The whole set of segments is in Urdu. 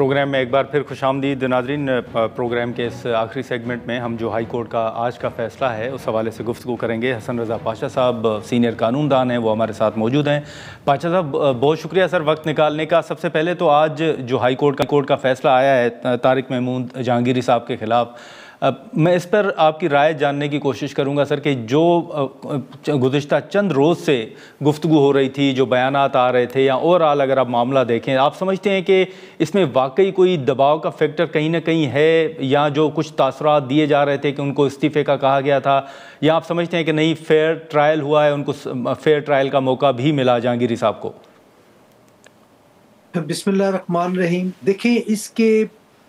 پروگرام میں ایک بار پھر خوش آمدید ناظرین۔ پروگرام کے اس آخری سیگمنٹ میں ہم جو ہائی کورٹ کا آج کا فیصلہ ہے اس حوالے سے گفتگو کریں گے۔ حسن رضا پاشا صاحب سینئر قانون دان ہیں، وہ ہمارے ساتھ موجود ہیں۔ پاشا صاحب بہت شکریہ سر وقت نکالنے کا۔ سب سے پہلے تو آج جو ہائی کورٹ کا فیصلہ آیا ہے طارق محمود جہانگیری صاحب کے خلاف، میں اس پر آپ کی رائے جاننے کی کوشش کروں گا سر کہ جو گزشتہ چند روز سے گفتگو ہو رہی تھی، جو بیانات آ رہے تھے، یا اوورآل اگر آپ معاملہ دیکھیں، آپ سمجھتے ہیں کہ اس میں واقعی کوئی دباؤ کا فیکٹر کہیں نہ کہیں ہے، یا جو کچھ تاثرات دیے جا رہے تھے کہ ان کو استعفے کا کہا گیا تھا، یا آپ سمجھتے ہیں کہ نہیں فیئر ٹرائل ہوا ہے، ان کو فیئر ٹرائل کا موقع بھی ملا جہانگیری صاحب کو؟ بسم اللہ الرحمن الرحیم۔ دیکھیں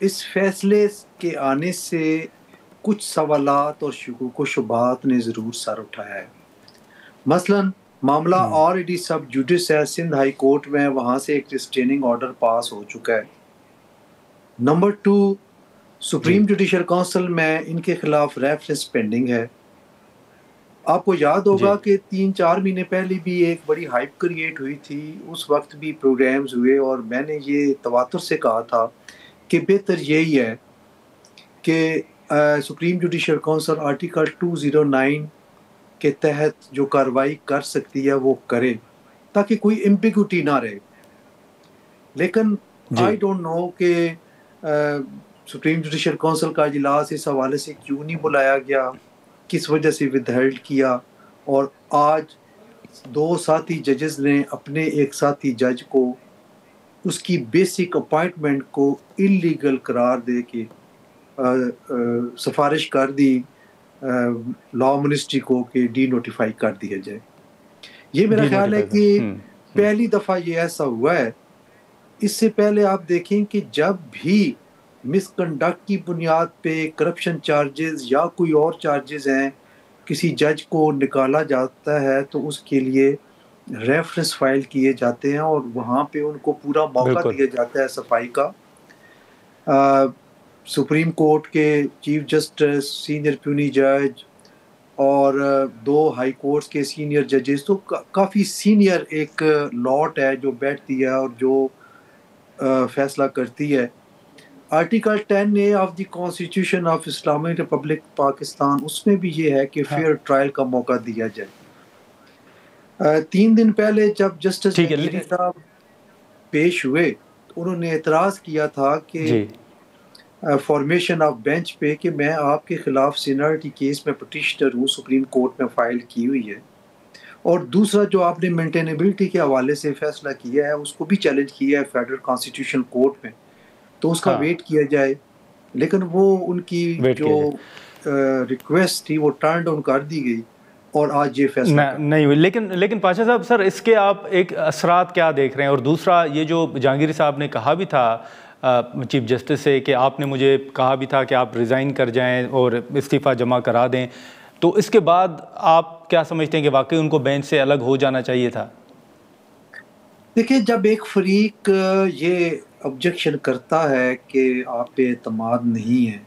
اس فیصلے کے آنے سے کچھ سوالات اور شکوک و شبہات نے ضرور سر اٹھایا ہے۔ مثلا معاملہ آلریڈی سب جوڈس ہے سندھ ہائی کورٹ میں، وہاں سے ایک ریسٹریننگ آرڈر پاس ہو چکا ہے۔ نمبر 2، سپریم جوڈیشل کونسل میں ان کے خلاف ریفرنس پینڈنگ ہے۔ آپ کو یاد ہوگا کہ 3-4 مہینے پہلے بھی ایک بڑی ہائپ کریٹ ہوئی تھی، اس وقت بھی پروگرامز ہوئے، اور میں نے یہ تواتر سے کہا تھا کہ بہتر یہی ہے کہ سپریم جوڈیشل کونسل آرٹیکل 209 کے تحت جو کارروائی کر سکتی ہے وہ کرے، تاکہ کوئی ایمبیگوٹی نہ رہے۔ لیکن آئی ڈونٹ نو کہ سپریم جوڈیشل کونسل کا اجلاس اس حوالے سے کیوں نہیں بلایا گیا، کس وجہ سے ودہیلڈ کیا، اور آج 2 ساتھی ججز نے اپنے ایک ساتھی جج کو اس کی بیسک اپائنٹمنٹ کو انلیگل قرار دے کے سفارش کر دی لا منسٹری کو کہ ڈی نوٹیفائی کر دیا جائے۔ یہ میرا خیال ہے کہ پہلی دفعہ یہ ایسا ہوا ہے۔ اس سے پہلے آپ دیکھیں کہ جب بھی مس کنڈکٹ کی بنیاد پہ کرپشن چارجز یا کوئی اور چارجز ہیں، کسی جج کو نکالا جاتا ہے تو اس کے لیے ریفرنس فائل کیے جاتے ہیں اور وہاں پہ ان کو پورا موقع دیا جاتا ہے صفائی کا۔ سپریم کورٹ کے چیف جسٹس، سینئر پیونی جج، اور 2 ہائی کورٹس کے سینئر ججز، تو کافی سینئر ایک لاٹ ہے جو بیٹھتی ہے اور جو فیصلہ کرتی ہے۔ Article 10A of the constitution of Islamic Republic Pakistan, اس میں بھی یہ ہے کہ فیئر ٹرائل کا موقع دیا جائے۔ 3 دن پہلے جب جسٹس جہانگیری صاحب پیش ہوئے، انہوں نے اعتراض کیا تھا کہ فارمیشن آف بینچ پہ کہ میں آپ کے خلاف سینئرٹی کیس میں پٹیشنر ہوں، سپریم کورٹ میں فائل کی ہوئی ہے، اور دوسرا جو آپ نے مینٹینیبلٹی کے حوالے سے فیصلہ کیا ہے اس کو بھی چیلنج کیا ہے فیڈرل کانسٹیٹیوشن کورٹ میں، تو اس کا ویٹ کیا جائے۔ لیکن وہ ان کی جو ریکویسٹ تھی وہ ٹرن ڈاؤن کر دی گئی، اور آج یہ فیصلہ نہیں ہوئی۔ لیکن پاشا صاحب سر اس کے آپ ایک اثرات کیا دیکھ رہے ہیں؟ اور دوسرا یہ جو جہانگیری صاحب نے کہا بھی تھا چیف جسٹس سے کہ آپ نے مجھے کہا بھی تھا کہ آپ ریزائن کر جائیں اور استعفیٰ جمع کرا دیں، تو اس کے بعد آپ کیا سمجھتے ہیں کہ واقعی ان کو بینچ سے الگ ہو جانا چاہیے تھا؟ دیکھیں، جب ایک فریق یہ آبجیکشن کرتا ہے کہ آپ پہ اعتماد نہیں ہے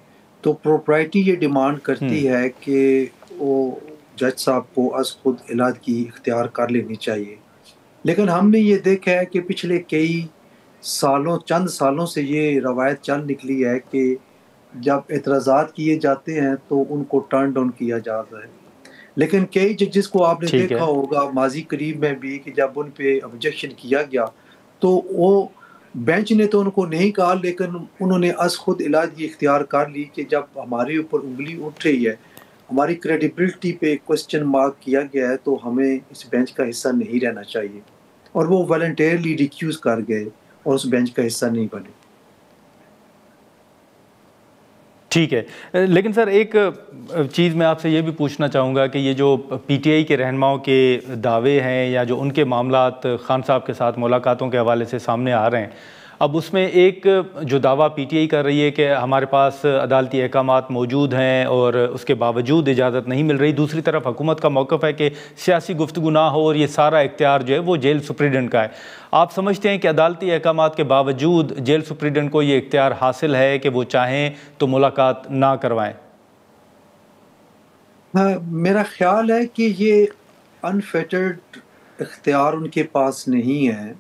تو پروپرائٹی یہ ڈیمانڈ کرتی ہے کہ وہ جج صاحب کو از خود علیحدگی اختیار کر لینی چاہیے۔ لیکن ہم نے یہ دیکھا ہے کہ پچھلے چند سالوں سے یہ روایت چل نکلی ہے کہ جب اعتراضات کیے جاتے ہیں تو ان کو ٹرن ڈاؤن کیا جاتا ہے۔ لیکن کئی ججز کو آپ نے دیکھا ہوگا ماضی قریب میں بھی کہ جب ان پہ آبجیکشن کیا گیا تو وہ بینچ نے تو ان کو نہیں کہا، لیکن انہوں نے از خود علیحدگی اختیار کر لی کہ جب ہمارے اوپر انگلی اٹھ رہی ہے، ہماری کریڈیبلٹی پہ کوسچن مارک کیا گیا ہے، تو ہمیں اس بینچ کا حصہ نہیں رہنا چاہیے، اور وہ والنٹیرلی ریکیوز کر گئے اور اس بینچ کا حصہ نہیں بنے۔ ٹھیک ہے، لیکن سر ایک چیز میں آپ سے یہ بھی پوچھنا چاہوں گا کہ یہ جو پی ٹی آئی کے رہنماؤں کے دعوے ہیں یا جو ان کے معاملات خان صاحب کے ساتھ ملاقاتوں کے حوالے سے سامنے آ رہے ہیں، اب اس میں ایک جو دعویٰ پی ٹی آئی کر رہی ہے کہ ہمارے پاس عدالتی احکامات موجود ہیں اور اس کے باوجود اجازت نہیں مل رہی، دوسری طرف حکومت کا موقف ہے کہ سیاسی گفتگو نہ ہو اور یہ سارا اختیار جو ہے وہ جیل سپریڈنٹ کا ہے۔ آپ سمجھتے ہیں کہ عدالتی احکامات کے باوجود جیل سپریڈنٹ کو یہ اختیار حاصل ہے کہ وہ چاہیں تو ملاقات نہ کروائیں؟ میرا خیال ہے کہ یہ انفیٹرڈ اختیار ان کے پاس نہیں ہے۔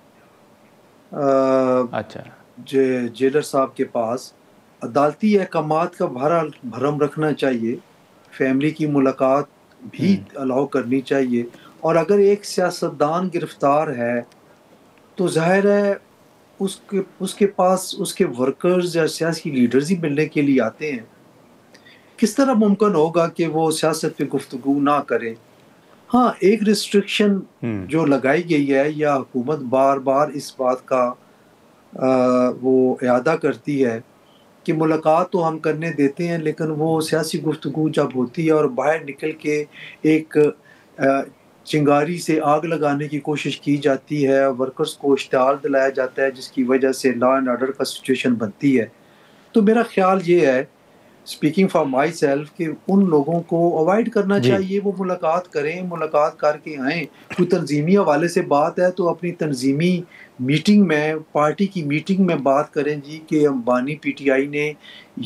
اچھا، جیلر صاحب کے پاس عدالتی احکامات کا بھرم رکھنا چاہیے، فیملی کی ملاقات بھی الاؤ کرنی چاہیے، اور اگر ایک سیاستدان گرفتار ہے تو ظاہر ہے اس کے پاس اس کے ورکرز یا سیاسی لیڈرز ہی ملنے کے لیے آتے ہیں۔ کس طرح ممکن ہوگا کہ وہ سیاست پہ گفتگو نہ کریں؟ ہاں، ایک ریسٹرکشن جو لگائی گئی ہے یا حکومت بار بار اس بات کا وہ اعادہ کرتی ہے کہ ملاقات تو ہم کرنے دیتے ہیں، لیکن وہ سیاسی گفتگو جب ہوتی ہے اور باہر نکل کے ایک چنگاری سے آگ لگانے کی کوشش کی جاتی ہے، ورکرز کو اشتعال دلایا جاتا ہے، جس کی وجہ سے لا اینڈ آرڈر کا سچویشن بنتی ہے، تو میرا خیال یہ ہے، اسپیکنگ فار مائی سیلف، کہ ان لوگوں کو اوائڈ کرنا جی چاہیے۔ وہ ملاقات کریں، ملاقات کر کے آئیں۔ کوئی تنظیمی حوالے سے بات ہے تو اپنی تنظیمی میٹنگ میں، پارٹی کی میٹنگ میں بات کریں جی کہ بانی پی ٹی آئی نے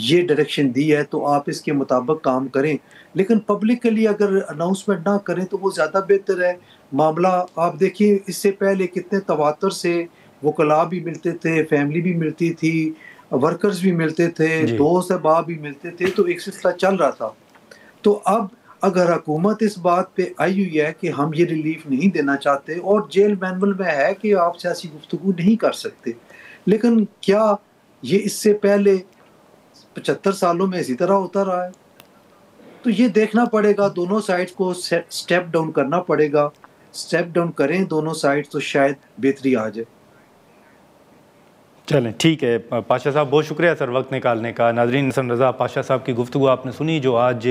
یہ ڈائریکشن دی ہے تو آپ اس کے مطابق کام کریں، لیکن پبلکلی اگر اناؤنسمنٹ نہ کریں تو وہ زیادہ بہتر ہے۔ معاملہ آپ دیکھیے، اس سے پہلے کتنے تواتر سے وکلاء بھی ملتے تھے، فیملی بھی ملتی تھی، ورکرز بھی ملتے تھے، جی دوست احباب بھی ملتے تھے، تو ایک سلسلہ چل رہا تھا۔ تو اب اگر حکومت اس بات پہ آئی ہوئی ہے کہ ہم یہ ریلیف نہیں دینا چاہتے، اور جیل مینول میں ہے کہ آپ سیاسی گفتگو نہیں کر سکتے، لیکن کیا یہ اس سے پہلے 75 سالوں میں اسی طرح ہوتا رہا ہے؟ تو یہ دیکھنا پڑے گا، دونوں سائڈ کو سٹیپ ڈاؤن کرنا پڑے گا۔ سٹیپ ڈاؤن کریں دونوں سائڈ تو شاید بہتری آ جائے۔ چلیں ٹھیک ہے پاشا صاحب، بہت شکریہ سر وقت نکالنے کا۔ ناظرین، حسن رضا پاشا صاحب کی گفتگو آپ نے سنی، جو آج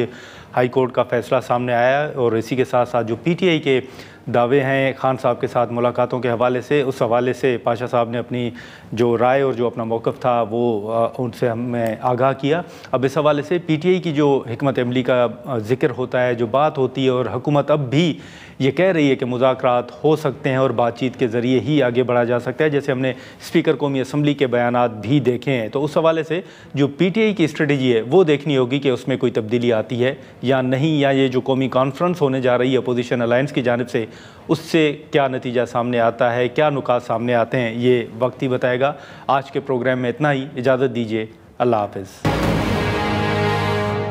ہائی کورٹ کا فیصلہ سامنے آیا، اور اسی کے ساتھ ساتھ جو پی ٹی آئی کے دعوے ہیں خان صاحب کے ساتھ ملاقاتوں کے حوالے سے، اس حوالے سے پاشا صاحب نے اپنی جو رائے اور جو اپنا موقف تھا وہ ان سے ہمیں آگاہ کیا۔ اب اس حوالے سے پی ٹی آئی کی جو حکمت عملی کا ذکر ہوتا ہے، جو بات ہوتی ہے، اور حکومت اب بھی یہ کہہ رہی ہے کہ مذاکرات ہو سکتے ہیں اور بات چیت کے ذریعے ہی آگے بڑھا جا سکتا ہے، جیسے ہم نے اسپیکر قومی اسمبلی کے بیانات بھی دیکھے ہیں، تو اس حوالے سے جو پی ٹی آئی کی اسٹریٹجی ہے وہ دیکھنی ہوگی کہ اس میں کوئی تبدیلی آتی ہے یا نہیں، یا یہ جو قومی کانفرنس ہونے جا رہی ہے اپوزیشن الائنس کی جانب سے، اس سے کیا نتیجہ سامنے آتا ہے، کیا نکات سامنے آتے ہیں، یہ وقت ہی بتائے گا۔ آج کے پروگرام میں اتنا ہی، اجازت دیجیے، اللہ حافظ۔